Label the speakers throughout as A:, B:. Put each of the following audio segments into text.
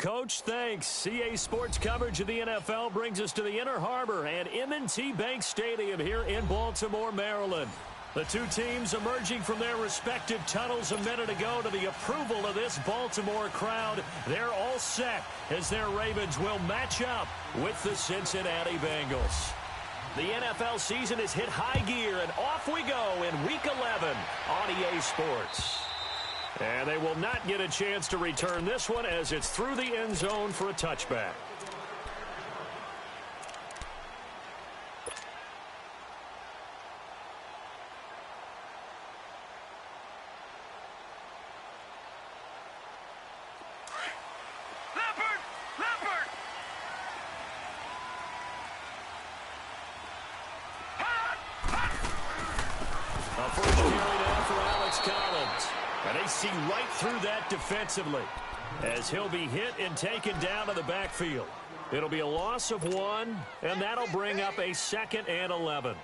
A: Coach. Thanks. CA Sports coverage of the NFL brings us to the Inner Harbor and M&T Bank Stadium here in Baltimore, Maryland. The two teams emerging from their respective tunnels a minute ago to the approval of this Baltimore crowd. They're all set as their Ravens will match up with the Cincinnati Bengals. The NFL season has hit high gear, and off we go in Week 11 on EA Sports. And they will not get a chance to return this one as it's through the end zone for a touchback. And they see right through that defensively as he'll be hit and taken down to the backfield. It'll be a loss of 1, and that'll bring up a 2nd and 11.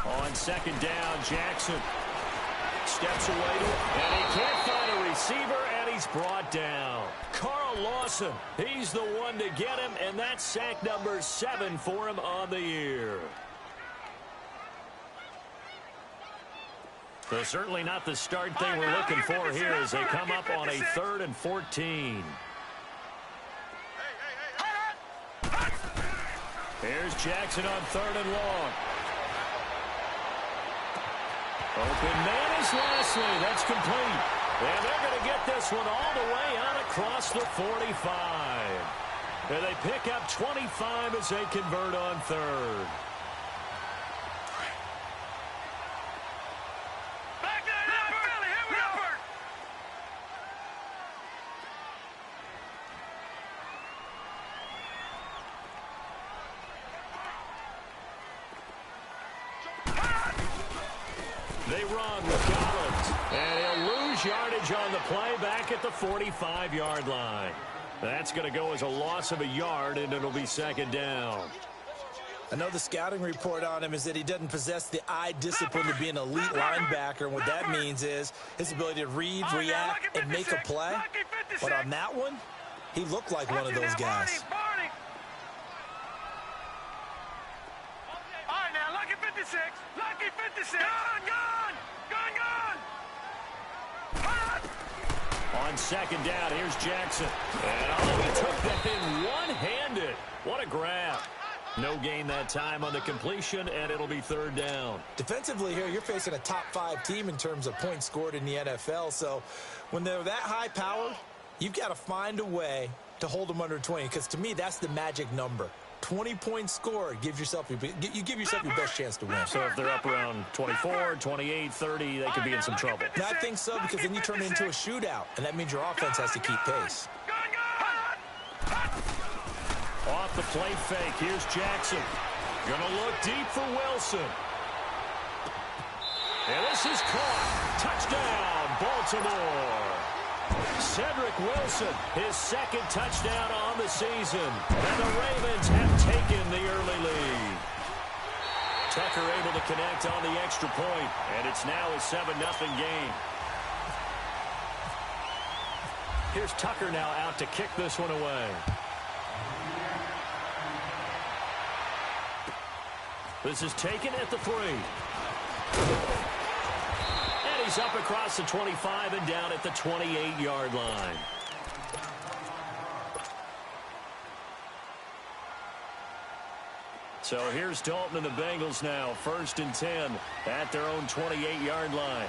A: On 2nd down, Jackson steps away, and he can't find a receiver, and he's brought down. Carl Lawson, he's the one to get him, and that's sack number 7 for him on the year. So certainly not the start they were looking for here as they come up on a 3rd and 14. Here's Jackson on 3rd and long. Open man is Lashley. That's complete. And they're going to get this one all the way out across the 45. And they pick up 25 as they convert on 3rd. They run with Collins, and he'll lose yardage on the play back at the 45-yard line. That's going to go as a loss of a yard, and it'll be 2nd down.
B: I know the scouting report on him is that he doesn't possess the eye discipline to be an elite linebacker, and what that means is his ability to read, react, and make a play. But on that one, he looked like one of those guys.
C: All right, now, lucky 56. Lucky 56.
A: On 2nd down, here's Jackson. And he took that in one-handed. What a grab. No gain that time on the completion, and it'll be 3rd down.
B: Defensively here, you're facing a top-5 team in terms of points scored in the NFL. So when they're that high-powered, you've got to find a way to hold them under 20, because to me, that's the magic number. 20 points scored, you give yourself your best chance to win.
A: So if they're up around 24, 28, 30, they could be in some trouble.
B: And I think so, because then you turn it into a shootout, and that means your offense has to keep pace.
A: Off the play fake, here's Jackson. Gonna look deep for Wilson. And this is caught. Touchdown, Baltimore. Cedric Wilson, his 2nd touchdown on the season. And the Ravens have taken the early lead. Tucker able to connect on the extra point, and it's now a 7-0 game. Here's Tucker now out to kick this one away. This is taken at the 3. And he's up across the 25 and down at the 28-yard line. So here's Dalton and the Bengals now, 1st and 10 at their own 28-yard line.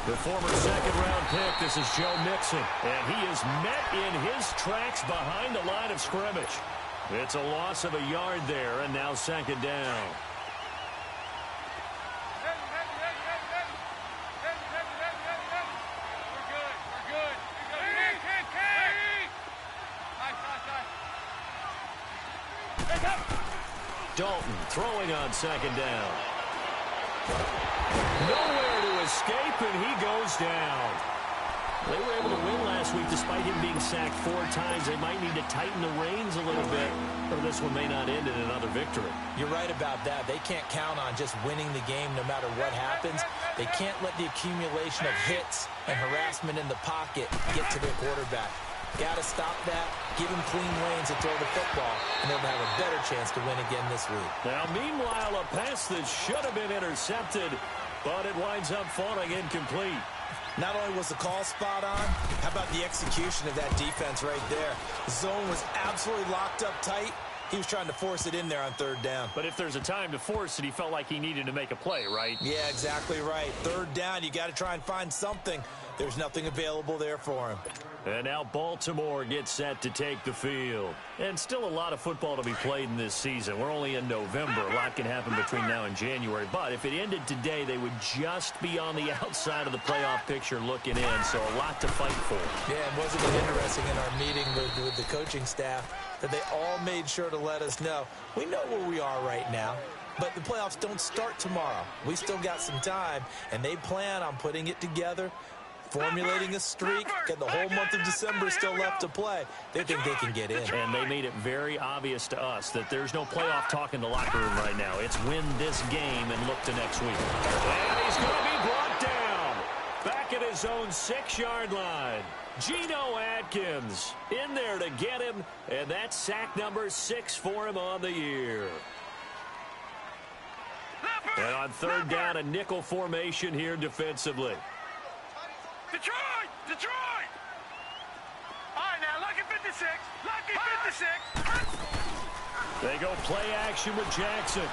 A: The former 2nd-round pick, this is Joe Mixon, and he is met in his tracks behind the line of scrimmage. It's a loss of a yard there, and now 2nd down. Dalton throwing on 2nd down. Nowhere goes down. They were able to win last week despite him being sacked 4 times. They might need to tighten the reins a little bit, or this one may not end in another victory.
B: You're right about that. They can't count on just winning the game no matter what happens. They can't let the accumulation of hits and harassment in the pocket get to their quarterback. Got to stop that, give him clean lanes and throw the football, and they'll have a better chance to win again this week.
A: Now, meanwhile, a pass that should have been intercepted, but it winds up falling incomplete.
B: Not only was the call spot on, how about the execution of that defense right there? The zone was absolutely locked up tight. He was trying to force it in there on 3rd down.
A: But if there's a time to force it, he felt like he needed to make a play, right?
B: Yeah, exactly right. 3rd down, you got to try and find something. There's nothing available there for him.
A: And now Baltimore gets set to take the field. And still a lot of football to be played in this season. We're only in November. A lot can happen between now and January. But if it ended today, they would just be on the outside of the playoff picture looking in. So a lot to fight for.
B: Yeah, and wasn't it interesting in our meeting with the coaching staff that they all made sure to let us know, we know where we are right now, but the playoffs don't start tomorrow. We still got some time, and they plan on putting it together, formulating a streak, and the whole month of December is still left to play. They think they can get in.
A: And they made it very obvious to us that there's no playoff talk in the locker room right now. It's win this game and look to next week. And he's going to be brought down back at his own 6-yard line. Geno Atkins in there to get him, and that's sack number 6 for him on the year. And on 3rd down, a nickel formation here defensively.
C: Detroit! Detroit! All right, now, lucky 56. Lucky 56.
A: They go play action with Jackson.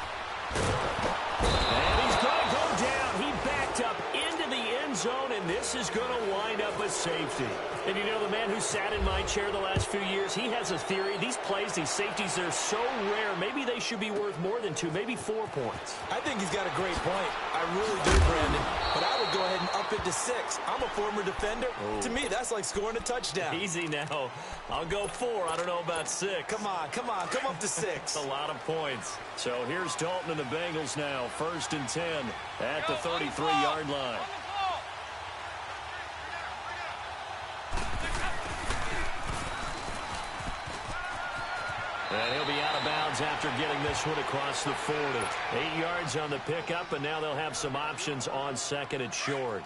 A: And he's going to go down. He backed up into the end zone, and this is going to wind up a safety. And you know, the man who sat in my chair the last few years, he has a theory. These plays, these safeties, they're so rare. Maybe they should be worth more than 2, maybe 4 points.
B: I think he's got a great point. I really do, Brandon. But I would go ahead and up it to 6. I'm a former defender. Oh. To me, that's like scoring a touchdown.
A: Easy now. I'll go 4. I don't know about 6.
B: Come on. Come up to 6.
A: That's a lot of points. So here's Dalton and the Bengals now. 1st and 10 at the 33-yard line. And he'll be out of bounds after getting this one across the 40. 8 yards on the pickup, and now they'll have some options on 2nd and short.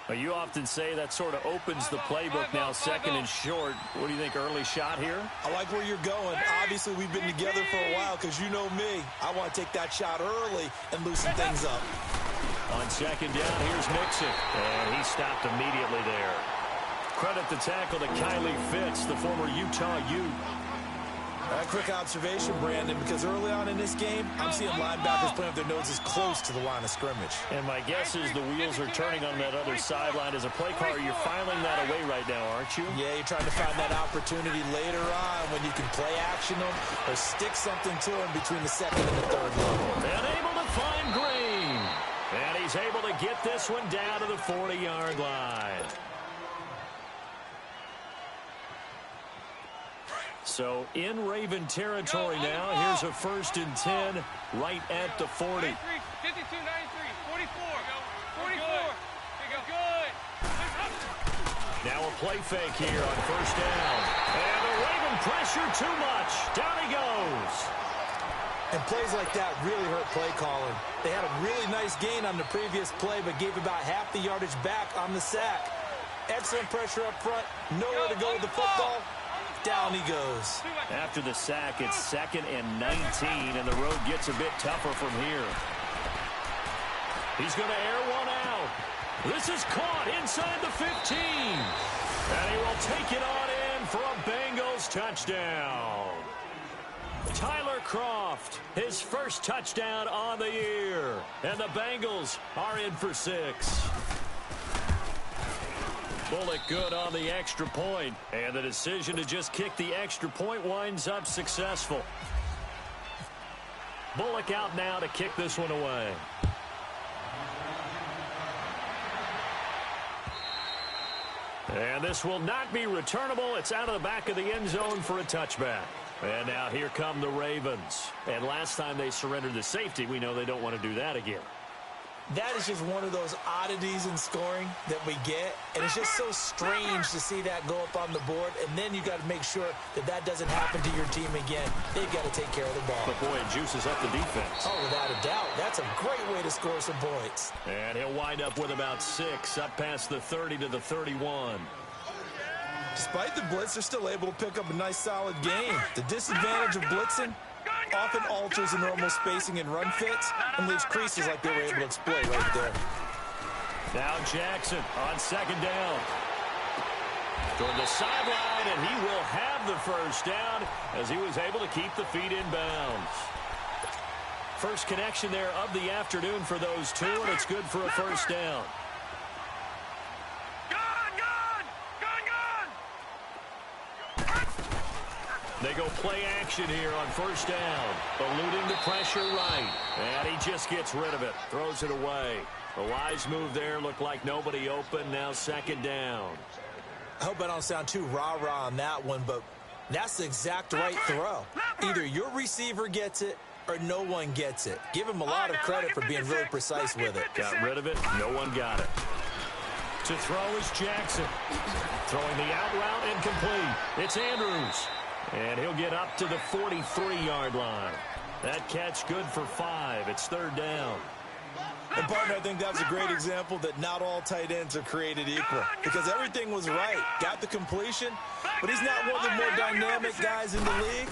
A: Now, you often say that sort of opens the playbook now, 2nd and short. What do you think, early shot here?
B: I like where you're going. Obviously, we've been together for a while because you know me. I want to take that shot early and loosen things up.
A: On 2nd down, here's Mixon. And he stopped immediately there. Credit the tackle to Kylie Fitz, the former Utah Ute.
B: A quick observation, Brandon, because early on in this game, I'm seeing linebackers playing with their noses close to the line of scrimmage.
A: And my guess is the wheels are turning on that other sideline. As a play caller, you're filing that away right now, aren't you?
B: Yeah, you're trying to find that opportunity later on when you can play action them or stick something to them between the 2nd and the 3rd level.
A: And able to find Green. And he's able to get this one down to the 40-yard line. So in Raven territory now. Here's a 1st and 10 right at the 40.
C: 52, 93, 44. 44. Good.
A: Now a play fake here on 1st down. And the Raven pressure too much. Down he goes.
B: And plays like that really hurt play calling. They had a really nice gain on the previous play, but gave about half the yardage back on the sack. Excellent pressure up front. Nowhere to go with the football. Down he goes.
A: After the sack, it's 2nd and 19, and the road gets a bit tougher from here. He's going to air one out. This is caught inside the 15. And he will take it on in for a Bengals touchdown. Tyler Kroft, his first touchdown on the year. And the Bengals are in for 6. Bullock good on the extra point, and the decision to just kick the extra point winds up successful. Bullock out now to kick this one away. And this will not be returnable. It's out of the back of the end zone for a touchback. And now here come the Ravens. And last time they surrendered the safety, we know they don't want to do that again.
B: That is just one of those oddities in scoring that we get, and it's just so strange to see that go up on the board, and then you got to make sure that that doesn't happen to your team again. They've got to take care of the ball.
A: But, boy, it juices up the defense.
B: Oh, without a doubt. That's a great way to score some points.
A: And he'll wind up with about 6, up past the 30 to the 31.
B: Despite the blitz, they're still able to pick up a nice, solid game. The disadvantage of blitzing often alters the normal spacing and run fits and leaves creases like they were able to exploit right there.
A: Now Jackson on second down. Toward the sideline, and he will have the first down as he was able to keep the feet in bounds. First connection there of the afternoon for those two, and it's good for a first down. They go play action here on first down. Eluding the pressure right. And he just gets rid of it. Throws it away. A wise move there. Looked like nobody open. Now second down.
B: I hope I don't sound too rah-rah on that one, but that's the exact right throw. Either your receiver gets it or no one gets it. Give him a lot of credit for being really precise with it.
A: Got rid of it. No one got it. To throw is Jackson. Throwing the out route incomplete. It's Andrews. And he'll get up to the 43-yard line. That catch good for 5. It's third down.
B: And, partner, I think that was a great example that not all tight ends are created equal because everything was right. Got the completion, but he's not one of the more dynamic guys in the league.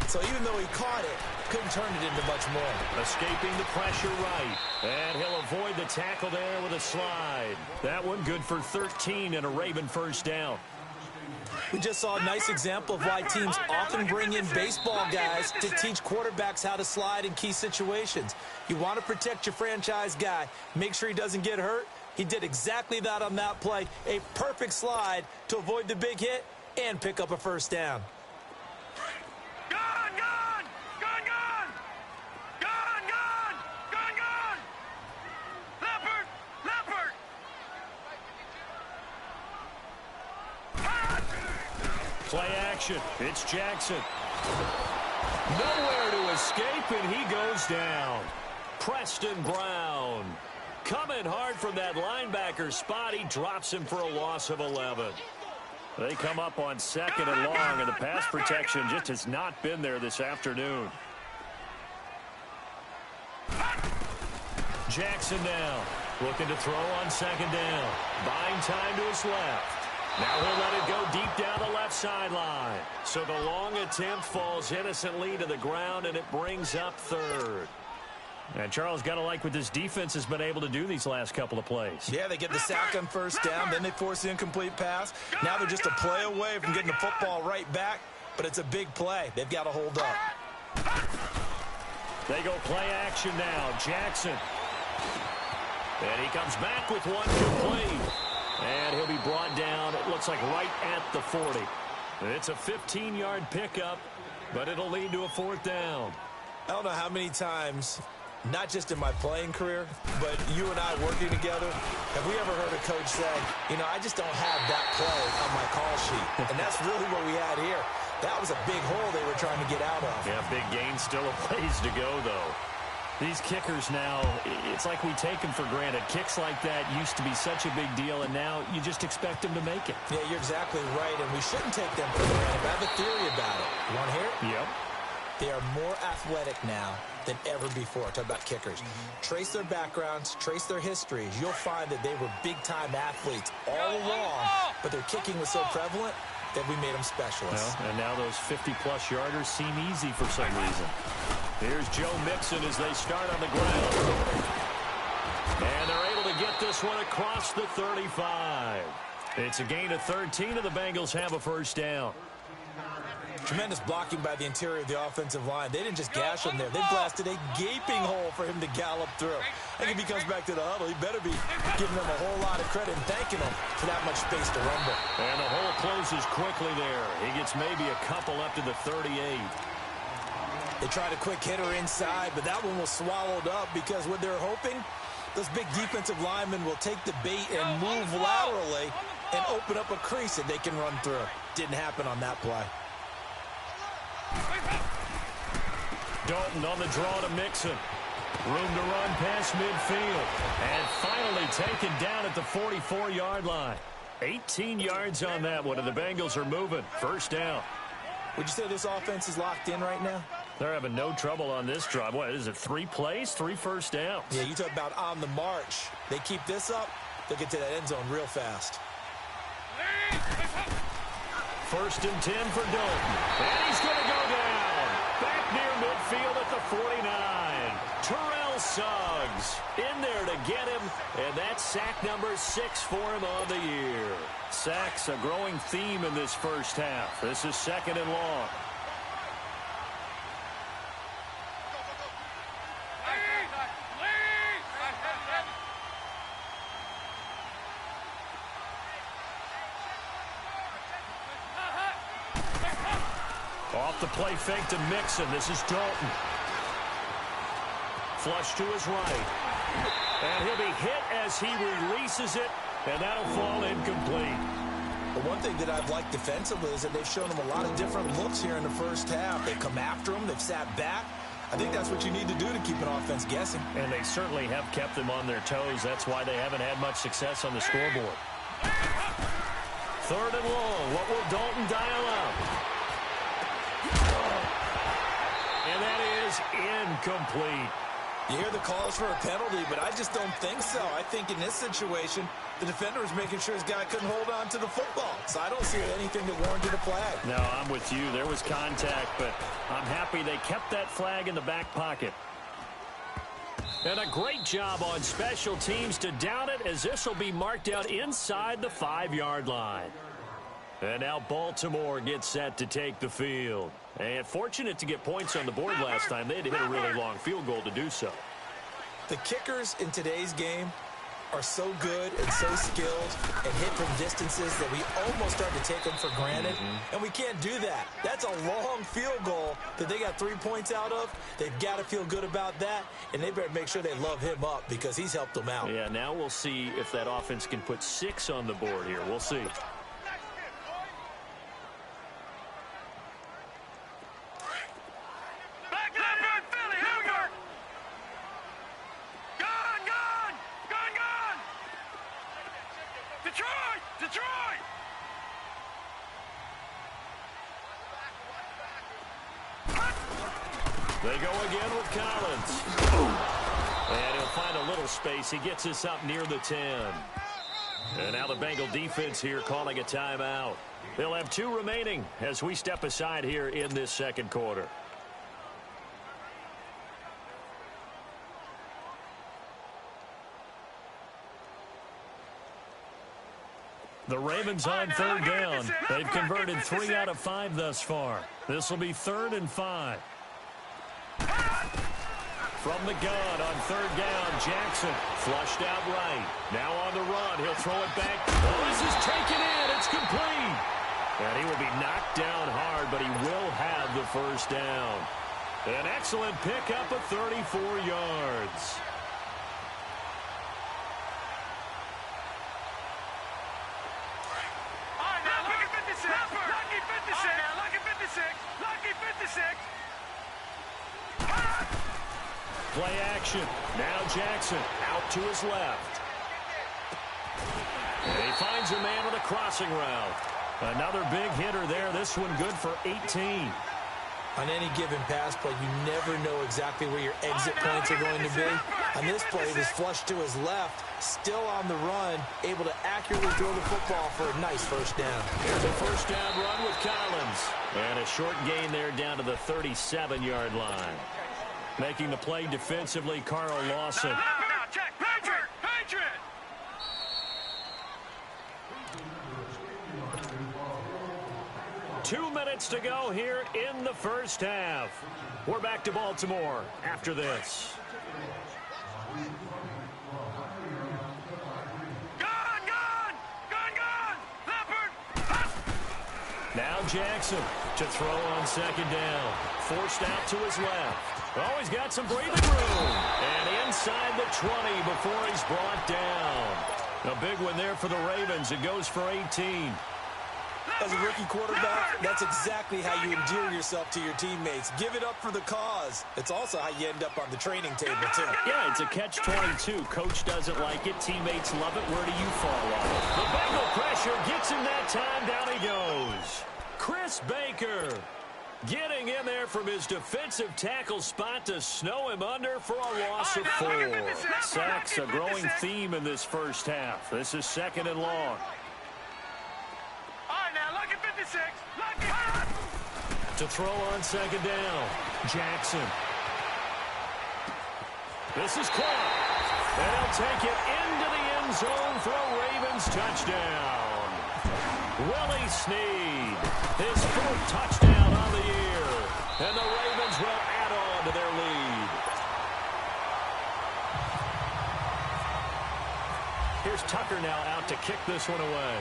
B: So even though he caught it, couldn't turn it into much more.
A: Escaping the pressure right. And he'll avoid the tackle there with a slide. That one good for 13 and a Raven first down.
B: We just saw a nice example of why teams often bring in baseball guys to teach quarterbacks how to slide in key situations. You want to protect your franchise guy. Make sure he doesn't get hurt. He did exactly that on that play. A perfect slide to avoid the big hit and pick up a first down.
A: Play action. It's Jackson. Nowhere to escape, and he goes down. Preston Brown coming hard from that linebacker spot. He drops him for a loss of 11. They come up on second and long, and the pass protection just has not been there this afternoon. Jackson now looking to throw on second down. Buying time to his left. Now he'll let it go deep down the left sideline. So the long attempt falls innocently to the ground, and it brings up third. And Charles, got to like what this defense has been able to do these last couple of plays.
B: Yeah, they get the sack on first down, then they force the incomplete pass. Now they're just a play away from getting the football right back, but it's a big play. They've got to hold up.
A: They go play action now. Jackson. And he comes back with one complete. And he'll be brought down, it looks like right at the 40. It's a 15-yard pickup, but it'll lead to a fourth down.
B: I don't know how many times, not just in my playing career, but you and I working together, have we ever heard a coach say, you know, I just don't have that play on my call sheet. And that's really what we had here. That was a big hole they were trying to get out of.
A: Yeah, big gain, still a ways to go, though. These kickers now, it's like we take them for granted. Kicks like that used to be such a big deal, and now you just expect them to make it.
B: Yeah, you're exactly right, and we shouldn't take them for granted. I have a theory about it. You want to hear it?
A: Yep.
B: They are more athletic now than ever before. Talk about kickers. Trace their backgrounds, trace their histories. You'll find that they were big-time athletes all along, but their kicking was so prevalent that we made them specialists.
A: Well, and now those 50-plus yarders seem easy for some reason. Here's Joe Mixon as they start on the ground. And they're able to get this one across the 35. It's a gain of 13, and the Bengals have a first down.
B: Tremendous blocking by the interior of the offensive line. They didn't just gash him there. They blasted a gaping hole for him to gallop through. I think if he comes back to the huddle, he better be giving them a whole lot of credit and thanking them for that much space to rumble.
A: And the hole closes quickly there. He gets maybe a couple up to the 38.
B: They tried a quick hitter inside, but that one was swallowed up because what they're hoping, those big defensive linemen will take the bait and move laterally and open up a crease that they can run through. Didn't happen on that play.
A: Dalton on the draw to Mixon. Room to run past midfield. And finally taken down at the 44-yard line. 18 yards on that one, and the Bengals are moving. First down.
B: Would you say this offense is locked in right now?
A: They're having no trouble on this drive. What is it, 3 plays, 3 first downs?
B: Yeah, you talk about on the march. They keep this up, they'll get to that end zone real fast.
A: First and 10 for Dalton. And he's going to go down. Back near midfield at the 49. Terrell Suggs in there to get him. And that's sack number 6 for him on the year. Sacks a growing theme in this first half. This is 2nd and long. Off the play fake to Mixon. This is Dalton. Flush to his right. And he'll be hit as he releases it, and that'll fall incomplete.
B: But one thing that I've liked defensively is that they've shown him a lot of different looks here in the first half. They come after him. They've sat back. I think that's what you need to do to keep an offense guessing.
A: And they certainly have kept them on their toes. That's why they haven't had much success on the scoreboard. 3rd and long. What will Dalton dial up? And that is incomplete.
B: You hear the calls for a penalty, but I just don't think so. I think in this situation, the defender was making sure his guy couldn't hold on to the football. So I don't see anything that warranted a flag.
A: No, I'm with you. There was contact, but I'm happy they kept that flag in the back pocket. And a great job on special teams to down it, as this will be marked out inside the 5-yard line. And now Baltimore gets set to take the field. And fortunate to get points on the board last time. They had to hit a really long field goal to do so.
B: The kickers in today's game are so good and so skilled and hit from distances that we almost start to take them for granted. And we can't do that. That's a long field goal that they got 3 points out of. They've got to feel good about that, and they better make sure they love him up because he's helped them out.
A: Yeah, now we'll see if that offense can put 6 on the board here. We'll see.
C: Detroit!
A: They go again with Collins. And he'll find a little space. He gets us up near the 10. And now the Bengal defense here calling a timeout. They'll have 2 remaining as we step aside here in this second quarter. The Ravens on 3rd down. They've converted 3 out of 5 thus far. This will be 3rd and 5. From the gun on 3rd down, Jackson flushed out right. Now on the run, he'll throw it back. Oh, this is taken in. It's complete. And he will be knocked down hard, but he will have the first down. An excellent pickup of 34 yards.
C: Lucky 56.
A: Play action. Now Jackson out to his left. And he finds a man on a crossing route. Another big hitter there. This one good for 18.
B: On any given pass play, you never know exactly where your exit points are going to be. On this play, it was flushed to his left, still on the run, able to accurately throw the football for a nice first down.
A: Here's a first down run with Collins. And a short gain there down to the 37-yard line. Making the play defensively, Carl Lawson.
C: Now, check. Patriot!
A: 2 minutes to go here in the first half. We're back to Baltimore after this.
C: Gun! Leopard!
A: Now Jackson to throw on 2nd down. Forced out to his left. Oh, he's got some breathing room. And inside the 20 before he's brought down. A big one there for the Ravens. It goes for 18.
B: As a rookie quarterback, that's exactly how you endear yourself to your teammates. Give it up for the cause. It's also how you end up on the training table, too.
A: Yeah, it's a catch-22. Coach doesn't like it. Teammates love it. Where do you fall on it? The Bengal pressure gets him that time. Down he goes. Chris Baker getting in there from his defensive tackle spot to snow him under for a loss of 4. Sacks, a growing theme in this first half. This is 2nd and long.
C: All right, now, look at 56. Look at...
A: To throw on 2nd down, Jackson. This is caught. And he'll take it into the end zone for a Ravens touchdown. Willie Snead, his 4th touchdown on the year. And the Ravens will add on to their lead. Here's Tucker now out to kick this one away.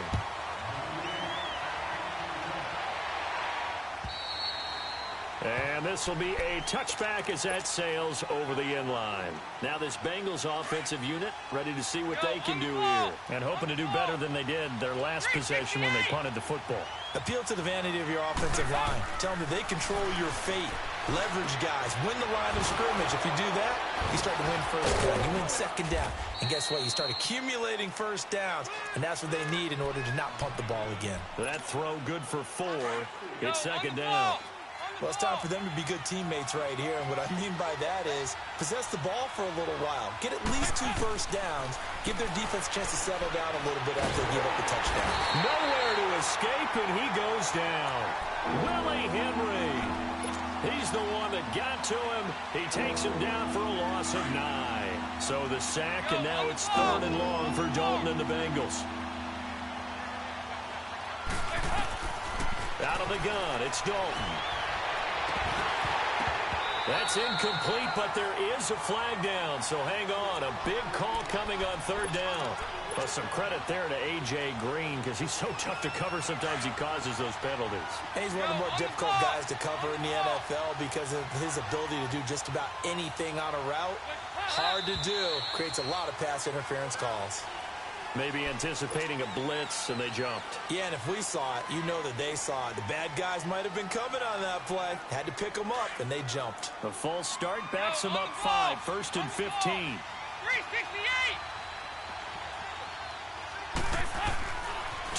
A: And this will be a touchback as that sails over the end line. Now this Bengals offensive unit ready to see what they can do here. And hoping to do better than they did their last possession when they punted the football.
B: Appeal to the vanity of your offensive line. Tell them that they control your fate. Leverage guys. Win the line of scrimmage. If you do that, you start to win first down. You win 2nd down. And guess what? You start accumulating first downs. And that's what they need in order to not punt the ball again.
A: That throw good for 4. It's 2nd down.
B: Well, it's time for them to be good teammates right here. And what I mean by that is possess the ball for a little while. Get at least 2 first downs. Give their defense a chance to settle down a little bit after they give up the touchdown.
A: Nowhere to escape, and he goes down. Willie Henry. He's the one that got to him. He takes him down for a loss of 9. So the sack, and now it's 3rd and long for Dalton and the Bengals. Out of the gun, it's Dalton. That's incomplete, but there is a flag down, so hang on. A big call coming on 3rd down. Well, some credit there to A.J. Green because he's so tough to cover. Sometimes he causes those penalties.
B: And he's one of the more difficult guys to cover in the NFL because of his ability to do just about anything on a route. Hard to do. Creates a lot of pass interference calls.
A: Maybe anticipating a blitz, and they jumped.
B: Yeah, and if we saw it, you know that they saw it. The bad guys might have been coming on that play. Had to pick them up, and they jumped.
A: A false start backs them up 5. 1st and 15.
C: 368.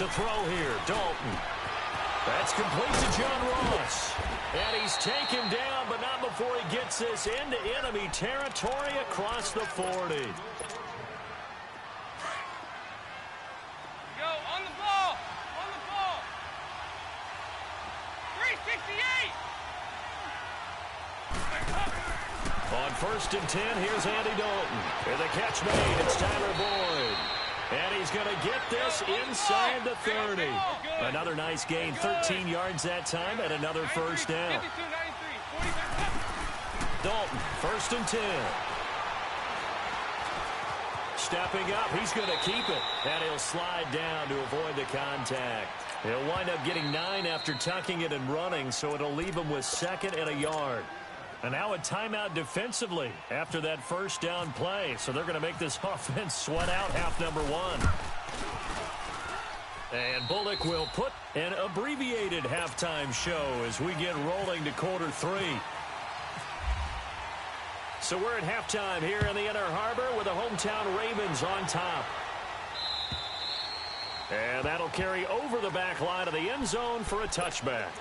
A: To throw here, Dalton. That's complete to John Ross. And he's taken down, but not before he gets this into enemy territory across the 40. On 1st and 10, here's Andy Dalton. And the catch made, it's Tyler Boyd. And he's going to get this inside the 30. Another nice gain, 13 yards that time, and another first down. Dalton, 1st and 10. Stepping up, he's going to keep it. And he'll slide down to avoid the contact. He'll wind up getting 9 after tucking it and running, so it'll leave him with 2nd and a yard. And now a timeout defensively after that first down play. So they're going to make this offense sweat out half number 1. And Bullock will put an abbreviated halftime show as we get rolling to quarter 3. So we're at halftime here in the Inner Harbor with the hometown Ravens on top. And that'll carry over the back line of the end zone for a touchback.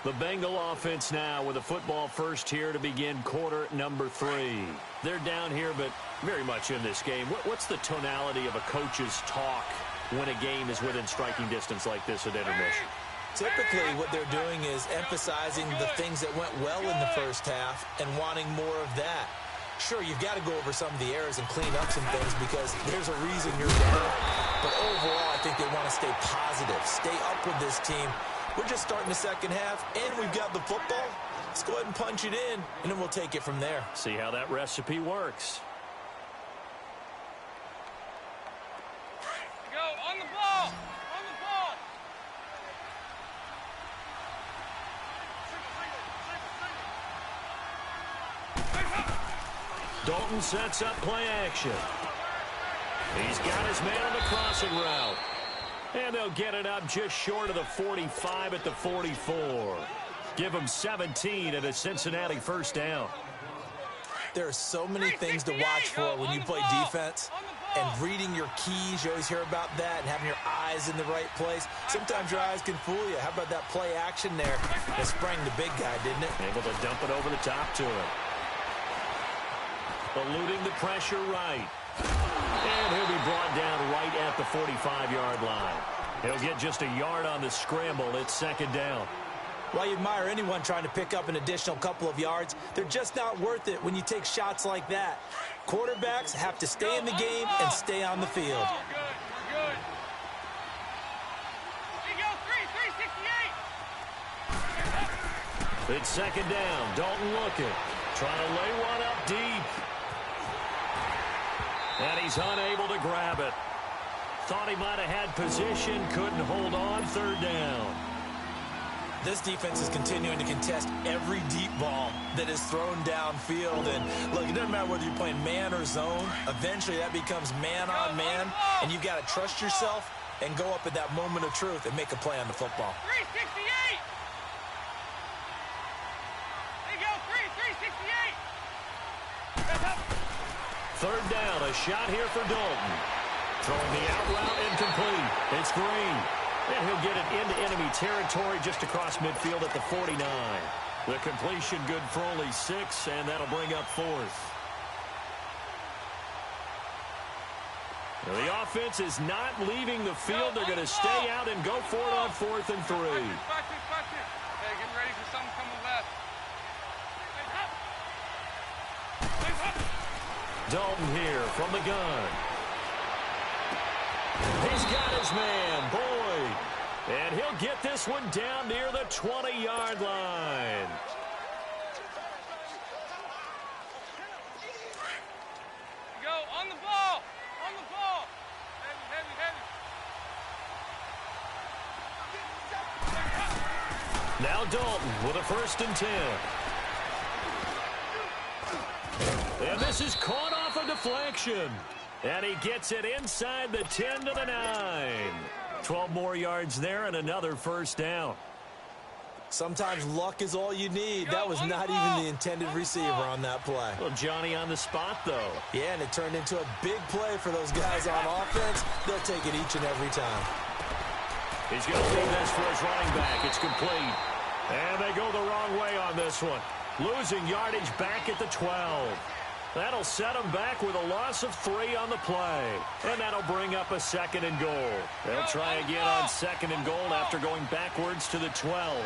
A: The Bengal offense now with a football first here to begin quarter number 3. They're down here, but very much in this game. What's the tonality of a coach's talk when a game is within striking distance like this at intermission?
B: Typically, what they're doing is emphasizing the things that went well in the first half and wanting more of that. Sure, you've got to go over some of the errors and clean up some things because there's a reason you're down. But overall, I think they want to stay positive, stay up with this team. We're just starting the second half, and we've got the football. Let's go ahead and punch it in, and then we'll take it from there.
A: See how that recipe works.
C: Go on the ball. On the ball.
A: Dalton sets up play action. He's got his man on the crossing route. And they'll get it up just short of the 45 at the 44. Give them 17 at a Cincinnati first down.
B: There are so many things to watch for when you play defense. And reading your keys, you always hear about that, and having your eyes in the right place. Sometimes your eyes can fool you. How about that play action there that sprang the big guy, didn't it?
A: Able to dump it over the top to him. Eluding the pressure right. And he'll be brought down right at the 45-yard line. He'll get just a yard on the scramble. It's second down.
B: While you admire anyone trying to pick up an additional couple of yards, they're just not worth it when you take shots like that. Quarterbacks have to stay in the game and stay on the field.
C: Good. Here you go, 368.
A: It's second down. Dalton looking. Trying to lay one up deep. And he's unable to grab it. Thought he might have had position. Couldn't hold on. Third down.
B: This defense is continuing to contest every deep ball that is thrown downfield. And, look, it doesn't matter whether you're playing man or zone. Eventually, that becomes man on man. And you've got to trust yourself and go up at that moment of truth and make a play on the football.
C: 368. There you go, 368.
A: Third down, a shot here for Dalton. Throwing the out route incomplete. It's Green. And he'll get it into enemy territory just across midfield at the 49. The completion good for only 6, and that'll bring up fourth. Now, the offense is not leaving the field. They're going to stay out and go for it on 4th and 3.
C: Hey, getting ready for something coming left.
A: Dalton here from the gun. He's got his man, Boyd. And he'll get this one down near the 20-yard line.
C: Go, on the ball. Heavy.
A: Now Dalton with a 1st and 10. And this is caught off a deflection. And he gets it inside the 10 to the 9. 12 more yards there and another first down.
B: Sometimes luck is all you need. That was not even the intended receiver on that play.
A: Well, Johnny on the spot, though.
B: Yeah, and it turned into a big play for those guys on offense. They'll take it each and every time.
A: He's going to leave this for his running back. It's complete. And they go the wrong way on this one. Losing yardage back at the 12. That'll set them back with a loss of 3 on the play. And that'll bring up a 2nd and goal. They'll try again on 2nd and goal after going backwards to the 12.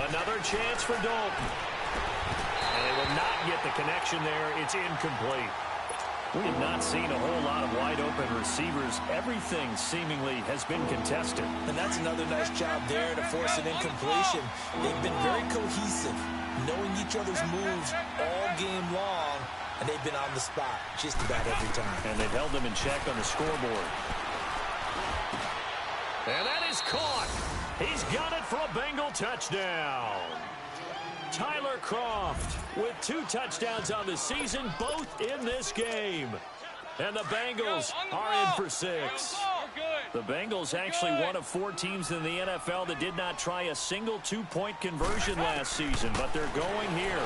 A: Another chance for Dalton. And they will not get the connection there. It's incomplete. We have not seen a whole lot of wide-open receivers. Everything seemingly has been contested.
B: And that's another nice job there to force an incompletion. They've been very cohesive, knowing each other's moves all game long, and they've been on the spot just about every time.
A: And they've held them in check on the scoreboard. And that is caught. He's got it for a Bengal touchdown. Tyler Kroft with 2 touchdowns on the season, both in this game. And the Bengals are in for 6. The Bengals actually one of 4 teams in the NFL that did not try a single 2-point conversion last season, but they're going here.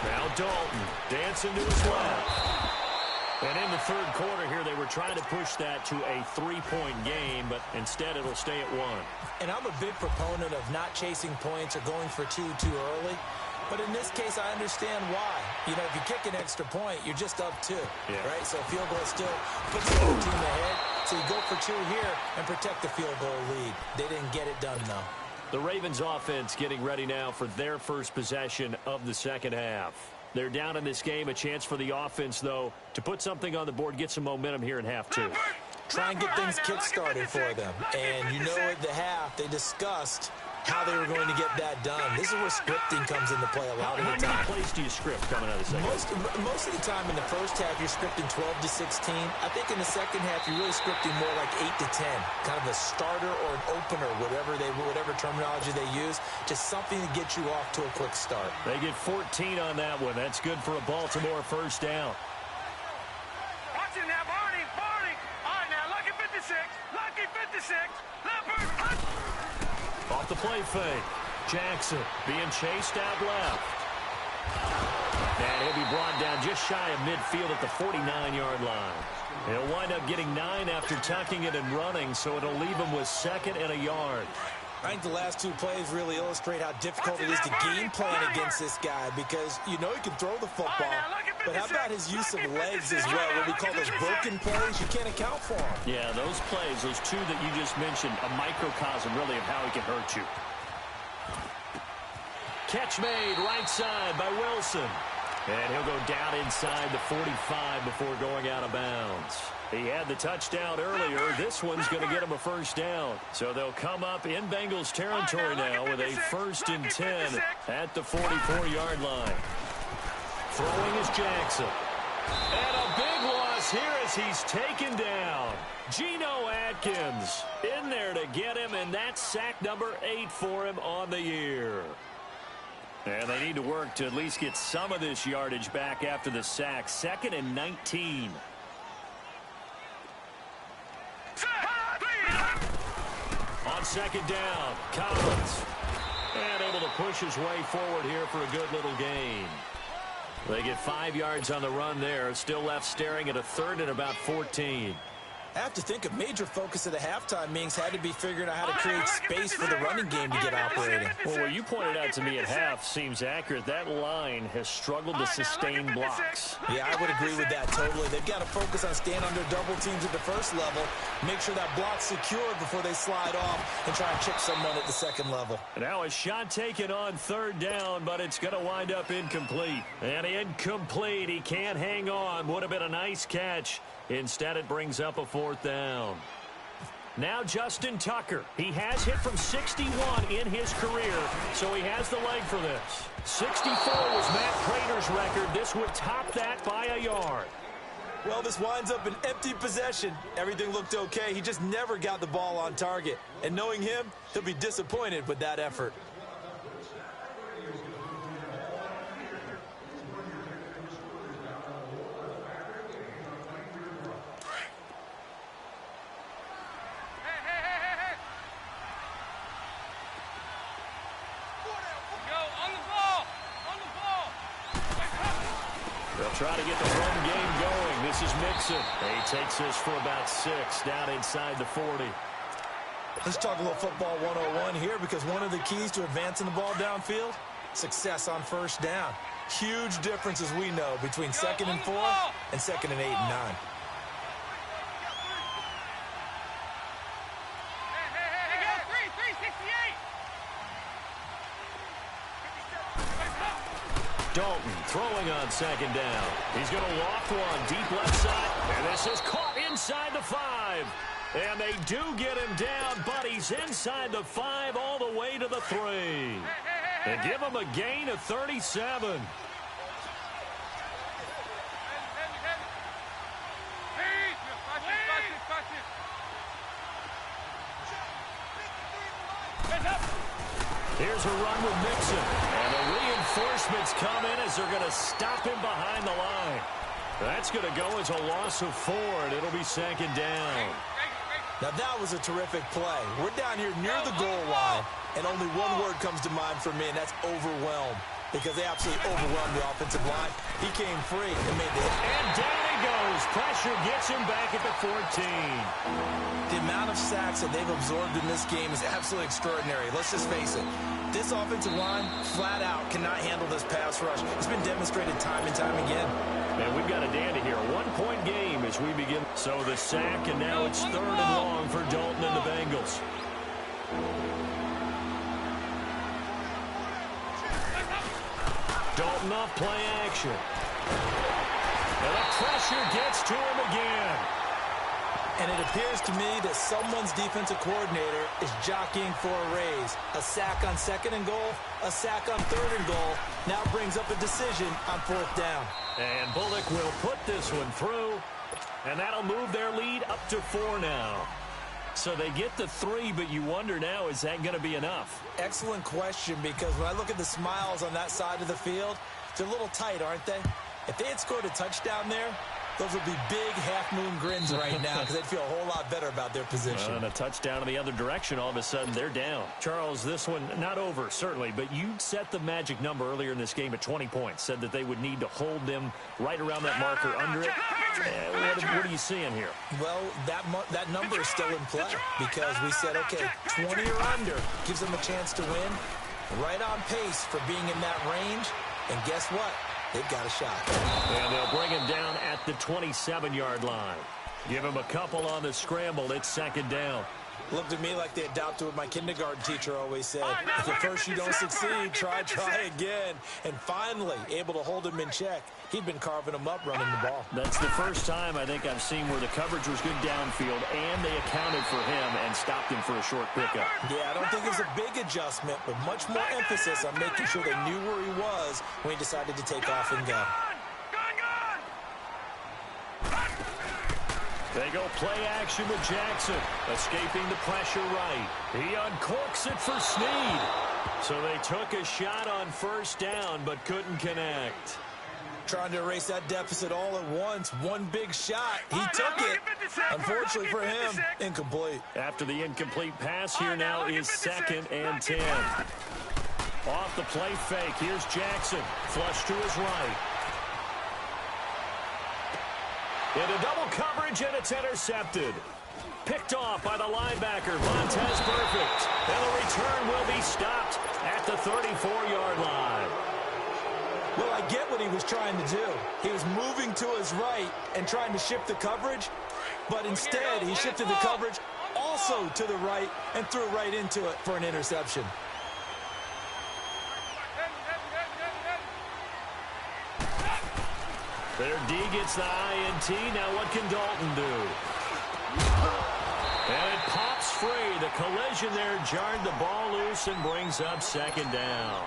A: Now Dalton dancing to his left. And in the 3rd quarter here, they were trying to push that to a 3-point game, but instead it'll stay at 1.
B: And I'm a big proponent of not chasing points or going for 2 too early. But in this case, I understand why. You know, if you kick an extra point, you're just up 2, right? So a field goal still puts the other team ahead. So you go for 2 here and protect the field goal lead. They didn't get it done, though.
A: The Ravens offense getting ready now for their first possession of the second half. They're down in this game. A chance for the offense, though, to put something on the board, get some momentum here in half 2.
B: Try and get things kick-started for them. And you know at the half, they discussed how they were going to get that done. This is where scripting comes into play a lot of the time.
A: How many plays do you script coming out of the second half?
B: Most of the time in the first half, you're scripting 12 to 16. I think in the second half, you're really scripting more like 8 to 10. Kind of a starter or an opener, whatever terminology they use. Just something to get you off to a quick start.
A: They get 14 on that one. That's good for a Baltimore first down.
C: Watching that, Barney. Lucky 56. Leopard.
A: Off the play fake. Jackson being chased out left. And he'll be brought down just shy of midfield at the 49-yard line. He'll wind up getting 9 after tucking it and running, so it'll leave him with 2nd and a yard.
B: I think the last 2 plays really illustrate how difficult it is to game plan against this guy because you know he can throw the football, but how about his use of legs as well, what we call those broken plays? You can't account for them.
A: Yeah, those plays, those 2 that you just mentioned, a microcosm really of how he can hurt you. Catch made right side by Wilson. And he'll go down inside the 45 before going out of bounds. He had the touchdown earlier. This one's going to get him a first down. So they'll come up in Bengals territory now with a 1st and 10 at the 44-yard line. Throwing is Jackson. And a big loss here as he's taken down. Geno Atkins in there to get him, and that's sack number 8 for him on the year. And they need to work to at least get some of this yardage back after the sack. 2nd and 19. On 2nd down, Collins. And able to push his way forward here for a good little gain. They get 5 yards on the run there. Still left staring at a 3rd and about 14.
B: I have to think a major focus of the halftime meetings had to be figuring out how to create space for the running game to get operating.
A: Well, what you pointed out to me at half seems accurate. That line has struggled to sustain blocks.
B: Yeah, I would agree with that totally. They've got to focus on staying under double teams at the first level, make sure that block's secured before they slide off and try and chip someone at the 2nd level.
A: Now a shot taken on 3rd down, but it's going to wind up incomplete. And incomplete. He can't hang on. Would have been a nice catch. Instead, it brings up a 4th down. Now Justin Tucker. He has hit from 61 in his career, so he has the leg for this. 64 was Matt Prater's record. This would top that by a yard.
B: Well, this winds up an empty possession. Everything looked okay. He just never got the ball on target. And knowing him, he'll be disappointed with that effort.
A: Try to get the run game going. This is Mixon. He takes this for about 6 down inside the 40.
B: Let's talk a little football 101 here because one of the keys to advancing the ball downfield, success on 1st down. Huge difference, as we know, between 2nd and 4 and 2nd and 8 and 9.
A: Dalton throwing on 2nd down. He's going to loft one deep left side. And this is caught inside the 5. And they do get him down, but he's inside the 5 all the way to the 3. And give him a gain of 37. Here's a run with Mixon. And the reinforcements come in as they're going to stop him behind the line. That's going to go as a loss of 4, and it'll be 2nd down.
B: Now, that was a terrific play. We're down here near the goal line, and only one word comes to mind for me, and that's overwhelmed, because they absolutely overwhelmed the offensive line. He came free and made the hit.
A: And down he goes. Pressure gets him back at the 14.
B: The amount of sacks that they've absorbed in this game is absolutely extraordinary. Let's just face it. This offensive line, flat out, cannot handle this pass rush. It's been demonstrated time and time again.
A: And we've got a dandy here. A 1-point game as we begin. So the sack, and now it's 3rd and long for Dalton and the Bengals. Dalton off play action. And the pressure gets to him again.
B: And it appears to me that someone's defensive coordinator is jockeying for a raise. A sack on 2nd and goal, a sack on 3rd and goal. Now brings up a decision on 4th down.
A: And Bullock will put this one through. And that'll move their lead up to 4 now. So they get the 3, but you wonder now, is that going to be enough?
B: Excellent question, because when I look at the smiles on that side of the field, they're a little tight, aren't they? If they had scored a touchdown there, Those will be big half-moon grins right now because they'd feel a whole lot better about their position.
A: And a touchdown in the other direction, all of a sudden they're down. Charles, this one not over, certainly, but you set the magic number earlier in this game at 20 points, said that they would need to hold them right around that marker under it. What are you seeing here?
B: Well, that number is still in play because we said, okay, 20 or under gives them a chance to win. Right on pace for being in that range. And guess what? They've got a shot.
A: And they'll bring him down at the 27-yard line. Give him a couple on the scramble. It's second down.
B: Looked to me like they adopted what my kindergarten teacher always said. If at first you don't succeed, try again. And finally, able to hold him in check. He'd been carving him up running the ball.
A: That's the first time I think I've seen where the coverage was good downfield and they accounted for him and stopped him for a short pickup.
B: Yeah, I don't think it was a big adjustment, but much more emphasis on making sure they knew where he was when he decided to take off and go.
A: They go play action with Jackson, escaping the pressure right. He uncorks it for Snead. So they took a shot on first down, but couldn't connect.
B: Trying to erase that deficit all at once. One big shot. He took it. Unfortunately for him, incomplete.
A: After the incomplete pass, here now is 2nd and 10. Off the play fake, here's Jackson. Flush to his right. Into double coverage, and it's intercepted. Picked off by the linebacker, Montez Perfect. And the return will be stopped at the 34-yard line.
B: Well, I get what he was trying to do. He was moving to his right and trying to shift the coverage, but instead he shifted the coverage also to the right and threw right into it for an interception.
A: Their D gets the INT. Now what can Dalton do? And it pops free. The collision there jarred the ball loose and brings up second down.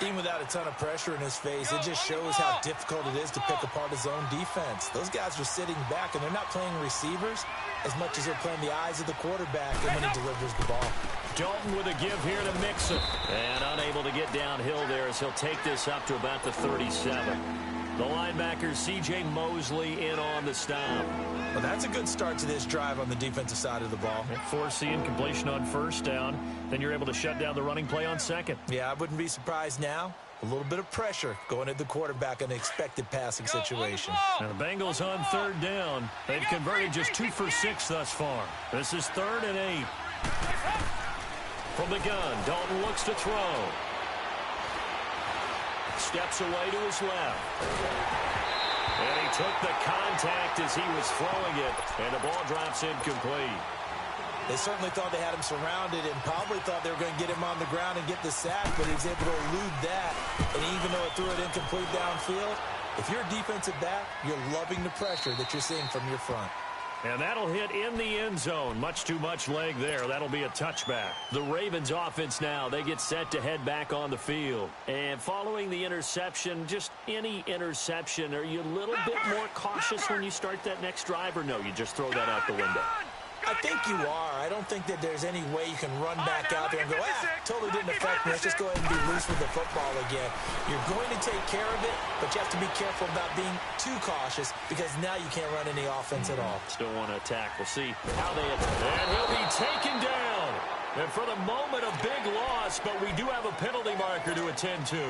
B: Even without a ton of pressure in his face, it just shows how difficult it is to pick apart his own defense. Those guys are sitting back, and they're not playing receivers as much as they're playing the eyes of the quarterback and when he delivers the ball.
A: Dalton with a give here to Mixon. And unable to get downhill there as he'll take this up to about the 37. The linebacker, C.J. Mosley, in on the stop.
B: Well, that's a good start to this drive on the defensive side of the ball.
A: Force the incompletion on first down. Then you're able to shut down the running play on second.
B: Yeah, I wouldn't be surprised now. A little bit of pressure going at the quarterback in an expected passing situation.
A: Now the Bengals on third down. They've converted just 2 for 6 thus far. This is 3rd and 8. From the gun, Dalton looks to throw. Steps away to his left. And he took the contact as he was throwing it. And the ball drops incomplete.
B: They certainly thought they had him surrounded and probably thought they were going to get him on the ground and get the sack, but he was able to elude that. And even though it threw it incomplete downfield, if you're a defensive back, you're loving the pressure that you're seeing from your front.
A: And that'll hit in the end zone. Much too much leg there. That'll be a touchback. The Ravens offense now, they get set to head back on the field. And following the interception, just any interception, are you a little bit more cautious when you start that next drive, or no, you just throw that out the window?
B: I think you are. I don't think that there's any way you can run back out there and go, totally didn't affect me. Let's just go ahead and be loose with the football again. You're going to take care of it, but you have to be careful about being too cautious because now you can't run any offense at all.
A: Still want to attack. We'll see how they attack. And he'll be taken down. And for the moment, a big loss, but we do have a penalty marker to attend to.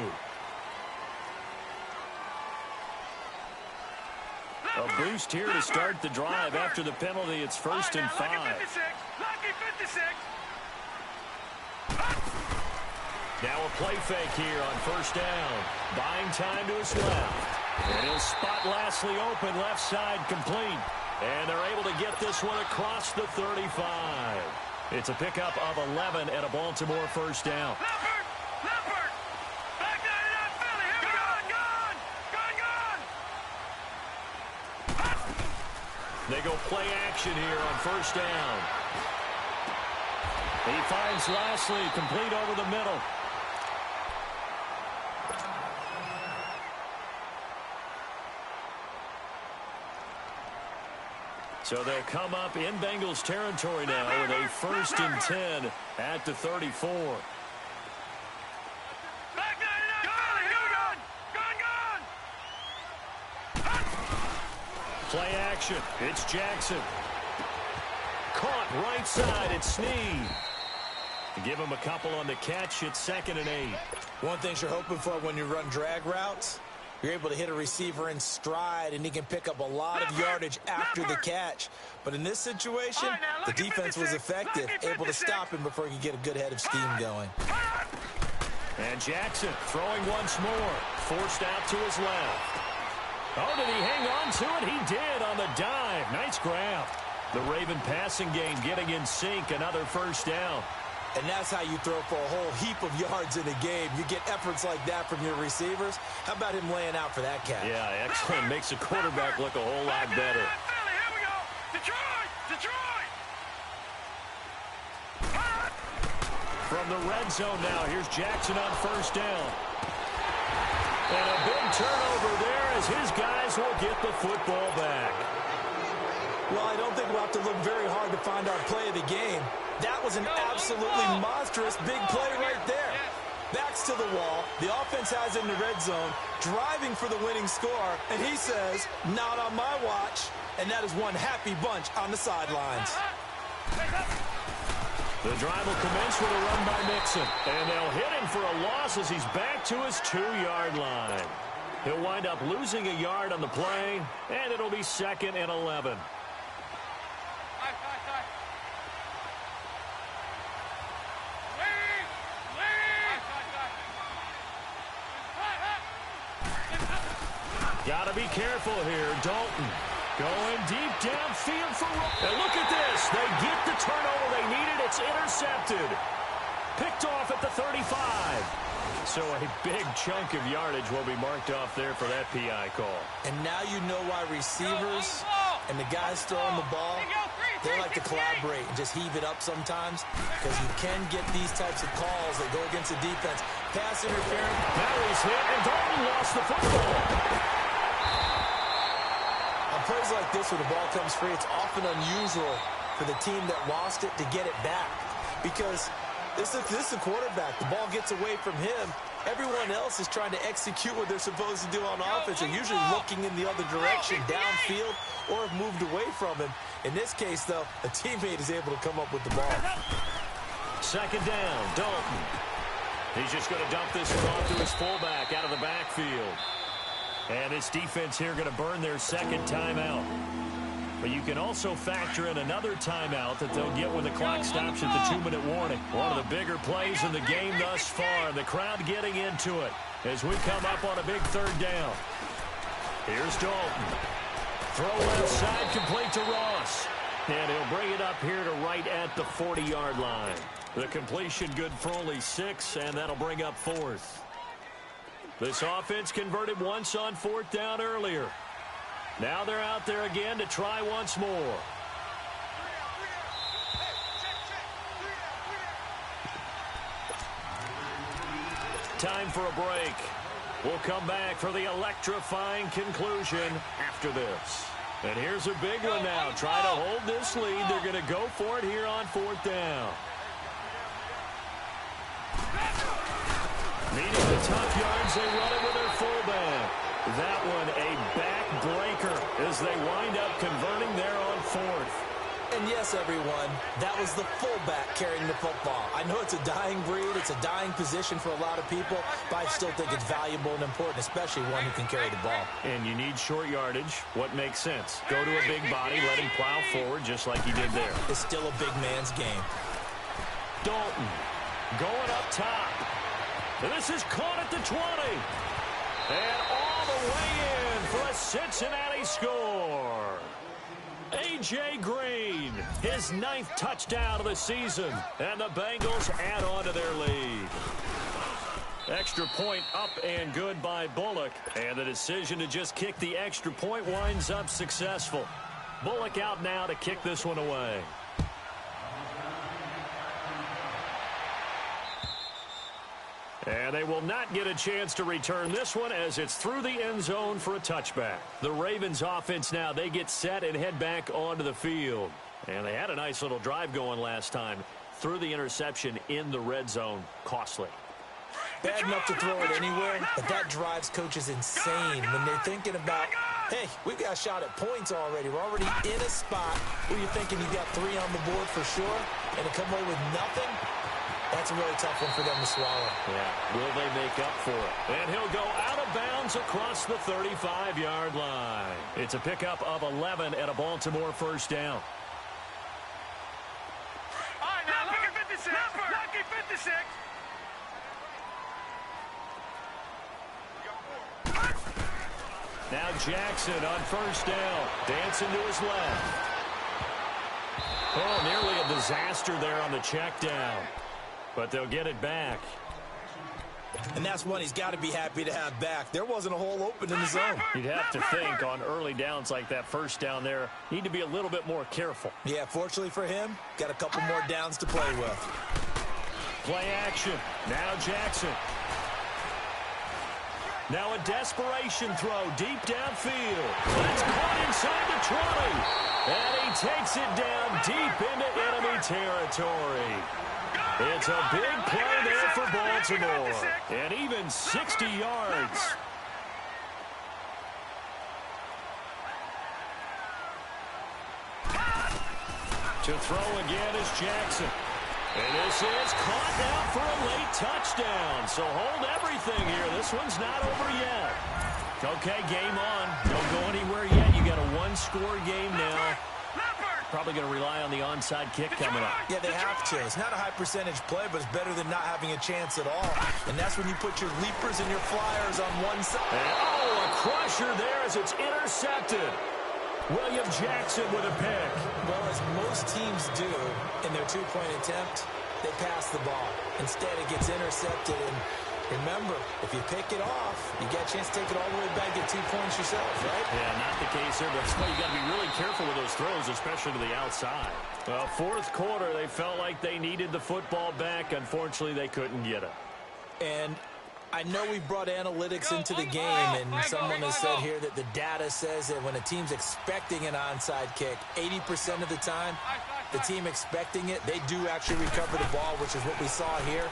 A: A boost here to start the drive. After the penalty, it's 1st and 5. Now a play fake here on first down. Buying time to his left. And he'll spot Lashley open, left side complete. And they're able to get this one across the 35. It's a pickup of 11 and a Baltimore first down. They go play action here on first down. He finds Lashley complete over the middle. So they'll come up in Bengals territory now with a 1st and 10 at the 34. Play action. It's Jackson. Caught right side. It's Snead. Give him a couple on the catch. It's 2nd and 8.
B: One thing you're hoping for when you run drag routes, you're able to hit a receiver in stride, and he can pick up a lot of yardage after the catch. But in this situation, the defense was effective, able to stop him before he could get a good head of steam going.
A: And Jackson throwing once more. Forced out to his left. Oh, did he hang on to it? He did on the dive. Nice grab. The Raven passing game getting in sync. Another first down.
B: And that's how you throw for a whole heap of yards in a game. You get efforts like that from your receivers. How about him laying out for that catch?
A: Yeah, excellent. Makes the quarterback look a whole lot better.
C: Here we go. Detroit!
A: From the red zone now, here's Jackson on first down. And a big turnover there as his guys will get the football back.
B: Well, I don't think we'll have to look very hard to find our play of the game. That was an absolutely monstrous big play right there. Backs to the wall. The offense has in the red zone, driving for the winning score. And he says, not on my watch. And that is one happy bunch on the sidelines.
A: The drive will commence with a run by Mixon. And they'll hit him for a loss as he's back to his 2-yard line. He'll wind up losing a yard on the play, and it'll be 2nd and 11. Got to be careful here. Dalton going deep downfield for... And look at this. They get the turnover they needed. It's intercepted. Picked off at the 35. So a big chunk of yardage will be marked off there for that PI call.
B: And now you know why receivers and the guys throwing the ball, they like to collaborate and just heave it up sometimes, because you can get these types of calls that go against the defense. Pass interference.
A: Now he's hit, and Dalton lost the football.
B: On plays like this where the ball comes free, it's often unusual for the team that lost it to get it back, because this is the quarterback. The ball gets away from him. Everyone else is trying to execute what they're supposed to do on offense. They're usually looking in the other direction, downfield, or have moved away from him. In this case, though, a teammate is able to come up with the ball.
A: 2nd down, Dalton. He's just going to dump this one off to his fullback out of the backfield. And this defense here going to burn their 2nd timeout. But you can also factor in another timeout that they'll get when the clock stops at the 2-minute warning. One of the bigger plays in the game thus far. The crowd getting into it as we come up on a big 3rd down. Here's Dalton. Throw left side, complete to Ross. And he'll bring it up here to right at the 40-yard line. The completion good for only 6, and that'll bring up 4th. This offense converted once on 4th down earlier. Now they're out there again to try once more. Time for a break. We'll come back for the electrifying conclusion after this. And here's a big one now. Try to hold this lead. They're going to go for it here on 4th down. Needing the tough yards, they run it with their fullback. That one a back-breaker as they wind up converting there on 4th.
B: And yes, everyone, that was the fullback carrying the football. I know it's a dying breed, it's a dying position for a lot of people, but I still think it's valuable and important, especially one who can carry the ball.
A: And you need short yardage. What makes sense? Go to a big body, let him plow forward just like he did there.
B: It's still a big man's game.
A: Dalton going up top. And this is caught at the 20. And all the way in for a Cincinnati score. A.J. Green, his 9th touchdown of the season. And the Bengals add on to their lead. Extra point up and good by Bullock. And the decision to just kick the extra point winds up successful. Bullock out now to kick this one away. And they will not get a chance to return this one as it's through the end zone for a touchback. The Ravens offense now, they get set and head back onto the field. And they had a nice little drive going last time. Through the interception in the red zone. Costly.
B: Bad enough to throw it anywhere, but that drives coaches insane when they're thinking about Hey, we've got a shot at points already. We're already in a spot where you're thinking you got 3 on the board for sure, and to come away with nothing, that's a really tough one for them to swallow.
A: Yeah, will they make up for it? And he'll go out of bounds across the 35-yard line. It's a pickup of 11 and a Baltimore first down.
C: All right, now, lucky 56. Lucky 56.
A: Now Jackson on first down. Dancing to his left. Oh, nearly a disaster there on the check down. But they'll get it back.
B: And that's one he's got to be happy to have back. There wasn't a hole open in the zone.
A: You'd have to think on early downs like that first down there, need to be a little bit more careful.
B: Yeah, fortunately for him, got a couple more downs to play with.
A: Play action. Now Jackson. Now a desperation throw deep downfield. That's caught inside the 20. And he takes it down deep into enemy territory. It's a big play there for Baltimore. And even 60 yards. To throw again is Jackson. And this is caught now for a late touchdown. So hold everything here. This one's not over yet. Okay, game on. Don't go anywhere yet. You got a one-score game now. Probably going to rely on the onside kick coming up.
B: Yeah, they have to. It's not a high percentage play, but it's better than not having a chance at all. And that's when you put your leapers and your flyers on one side.
A: And, oh, a crusher there as it's intercepted. William Jackson with a pick.
B: Well, as most teams do in their two-point attempt, they pass the ball. Instead, it gets intercepted. And remember, if you pick it off, you get a chance to take it all the way back, get 2 points yourself, right?
A: Yeah, not the case here. That's why you got to be really careful with those throws, especially to the outside. Well, fourth quarter, they felt like they needed the football back. Unfortunately, they couldn't get it.
B: And I know we brought analytics into the game, and someone has said here that the data says that when a team's expecting an onside kick, 80% of the time, the team expecting it, they do actually recover the ball, which is what we saw here.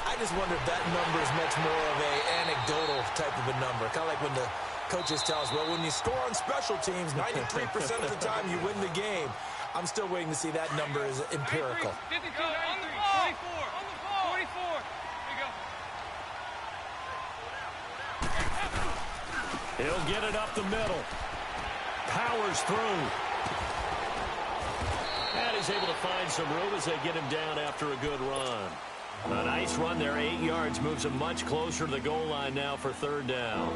B: I just wonder if that number is much more of a anecdotal type of a number. Kind of like when the coaches tell us, well, when you score on special teams, 93% of the time you win the game. I'm still waiting to see that number is empirical.
C: 52, 93, 24. 44.
A: He'll get it up the middle. Powers through. And he's able to find some room as they get him down after a good run. A nice run there, 8 yards, moves him much closer to the goal line now for third down.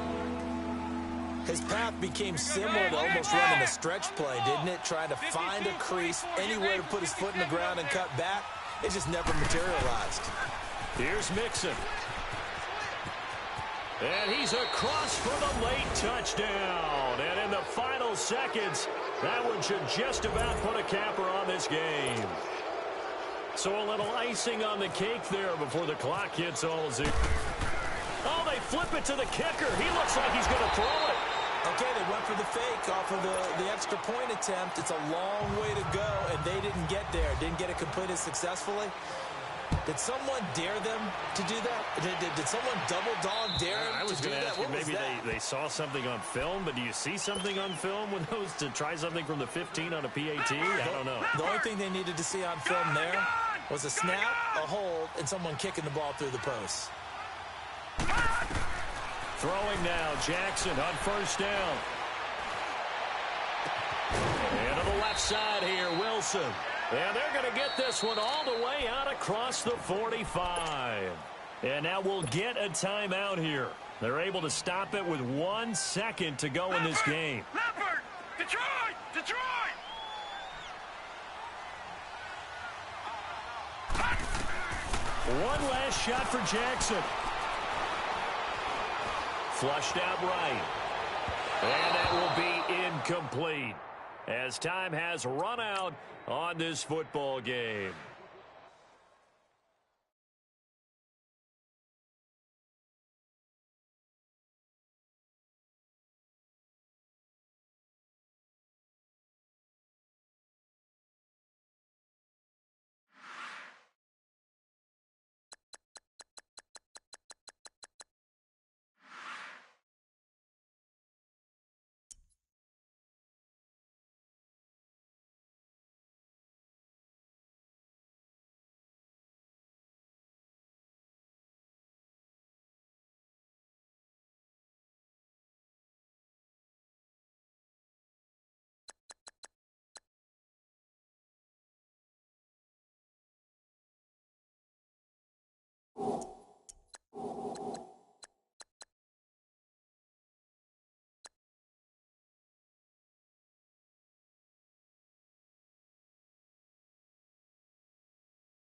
B: His path became similar to almost running a stretch play, didn't it? Trying to find a crease, anywhere to put his foot in the ground and cut back. It just never materialized.
A: Here's Mixon. And he's across for the late touchdown. And in the final seconds, that one should just about put a capper on this game. So a little icing on the cake there before the clock hits all zero. Oh, they flip it to the kicker. He looks like he's going to throw it.
B: Okay, they went for the fake off of the extra point attempt. It's a long way to go, and they didn't get there. Didn't get it completed successfully. Did someone dare them to do that? Did someone double dog dare them
A: I was
B: to do
A: going to
B: that?
A: ask you, maybe they saw something on film, but do you see something on film with those to try something from the 15 on a PAT? I don't know.
B: The only thing they needed to see on film there was a snap, a hold, and someone kicking the ball through the post.
A: Throwing now, Jackson on first down. And to the left side here, Wilson. And they're going to get this one all the way out across the 45. And now we'll get a timeout here. They're able to stop it with 1 second to go in this game.
C: Leopard! Detroit! Detroit!
A: One last shot for Jackson. Flushed out right. And that will be incomplete as time has run out on this football game.